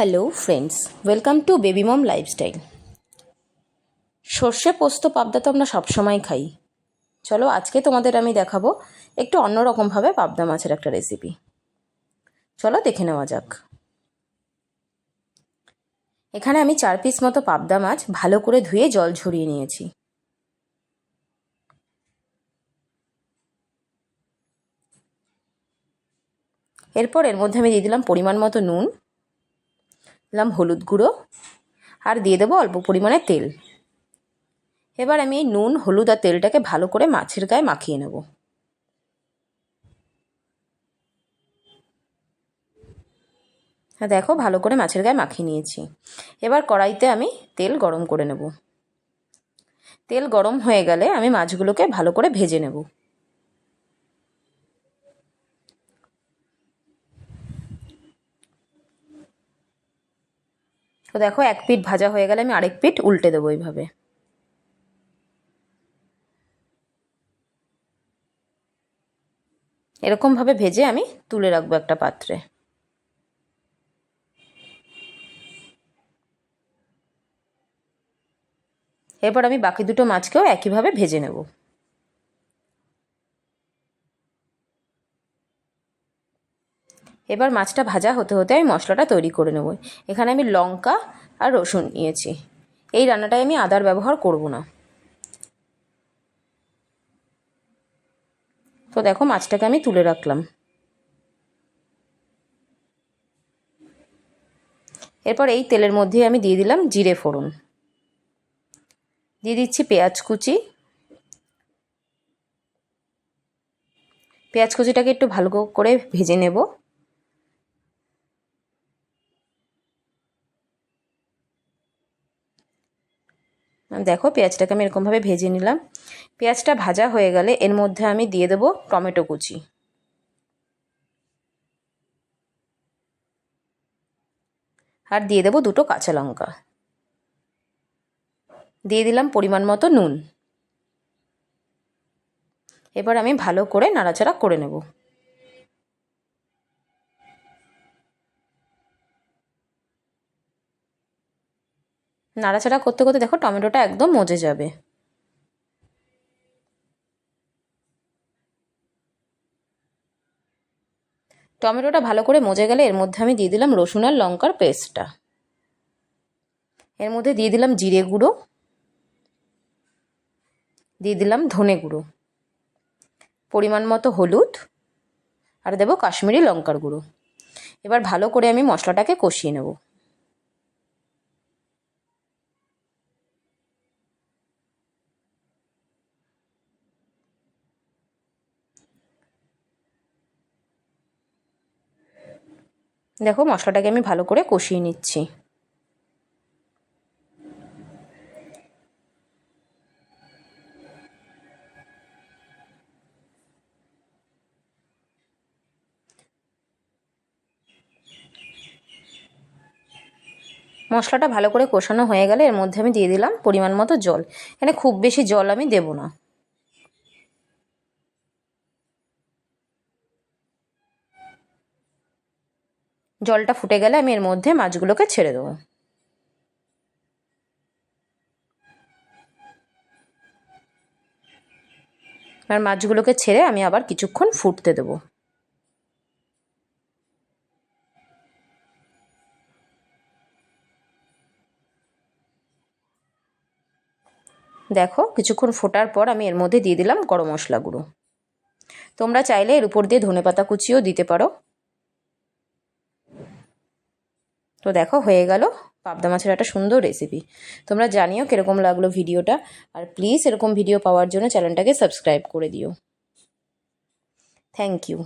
Hello friends, welcome to baby mom lifestyle. সর্ষে পোস্ত পাবদা তো আমরা সবসময় খাই। চলো আজকে তোমাদের আমি দেখাবো একটু অন্যরকমভাবে পাবদা মাছের একটা রেসিপি। চলো দেখে নেওয়া যাক। এখানে আমি 4 পিস মতো পাবদা মাছ ভালো করে ধুয়ে জল ঝরিয়ে নিয়েছি। এরপর এর মধ্যে আমি দিয়ে দিলাম পরিমাণ মতো নুন, দিলাম হলুদ গুঁড়ো আর দিয়ে দেবো অল্প পরিমাণে তেল। এবার আমি এই নুন, হলুদ আর তেলটাকে ভালো করে মাছের গায়ে মাখিয়ে নেব। দেখো ভালো করে মাছের গায়ে মাখিয়ে নিয়েছি। এবার কড়াইতে আমি তেল গরম করে নেব। তেল গরম হয়ে গেলে আমি মাছগুলোকে ভালো করে ভেজে নেব। তো দেখো এক পিঠ ভাজা হয়ে গেলে আমি আরেক পিঠ উল্টে দেবো এইভাবে। এরকমভাবে ভেজে আমি তুলে রাখবো একটা পাত্রে। এরপর আমি বাকি দুটো মাছকেও একইভাবে ভেজে নেব। এবার মাছটা ভাজা হতে হতে আমি মশলাটা তৈরি করে নেব। এখানে আমি লঙ্কা আর রসুন নিয়েছি। এই রান্নাটায় আমি আদার ব্যবহার করব না। তো দেখো মাছটাকে আমি তুলে রাখলাম। এরপর এই তেলের মধ্যে আমি দিয়ে দিলাম জিরে ফোড়ন, দিয়ে দিচ্ছি পেঁয়াজ কুচি। পেঁয়াজ কুচিটাকে একটু ভালো করে ভেজে নেব। দেখো পেঁয়াজটাকে আমি এরকমভাবে ভেজে নিলাম। পেঁয়াজটা ভাজা হয়ে গেলে এর মধ্যে আমি দিয়ে দেবো টমেটো কুচি, আর দিয়ে দেবো দুটো কাঁচা লঙ্কা, দিয়ে দিলাম পরিমাণ মতো নুন। এবার আমি ভালো করে নাড়াচাড়া করে নেব। নাড়াচাড়া করতে করতে দেখো টমেটোটা একদম মজে যাবে। টমেটোটা ভালো করে মজে গেলে এর মধ্যে আমি দিয়ে দিলাম রসুন আর লঙ্কার পেস্টটা। এর মধ্যে দিয়ে দিলাম জিরে গুঁড়ো, দিয়ে দিলাম ধনে গুঁড়ো, পরিমাণ মতো হলুদ, আর দেবো কাশ্মীরি লঙ্কার গুঁড়ো। এবার ভালো করে আমি মশলাটাকে কষিয়ে নেব। দেখো মশলাটাকে আমি ভালো করে কষিয়ে নিচ্ছি। মশলাটা ভালো করে কষানো হয়ে গেলে এর মধ্যে আমি দিয়ে দিলাম পরিমাণ মতো জল। এখানে খুব বেশি জল আমি দেব না। জলটা ফুটে গেলে আমি এর মধ্যে মাছগুলোকে ছেড়ে দেবো। আর মাছগুলোকে ছেড়ে আমি আবার কিছুক্ষণ ফুটতে দেবো। দেখো কিছুক্ষণ ফোটার পর আমি এর মধ্যে দিয়ে দিলাম গরম মশলা গুঁড়ো। তোমরা চাইলে এর উপর দিয়ে ধনেপাতা কুচিও দিতে পারো। তো দেখো হয়ে গেল পাবদা মাছের একটা সুন্দর রেসিপি। তোমরা জানিও কীরকম লাগলো ভিডিওটা, আর প্লিজ এরকম ভিডিও পাওয়ার জন্য চ্যানেলটাকে সাবস্ক্রাইব করে দিও। Thank you.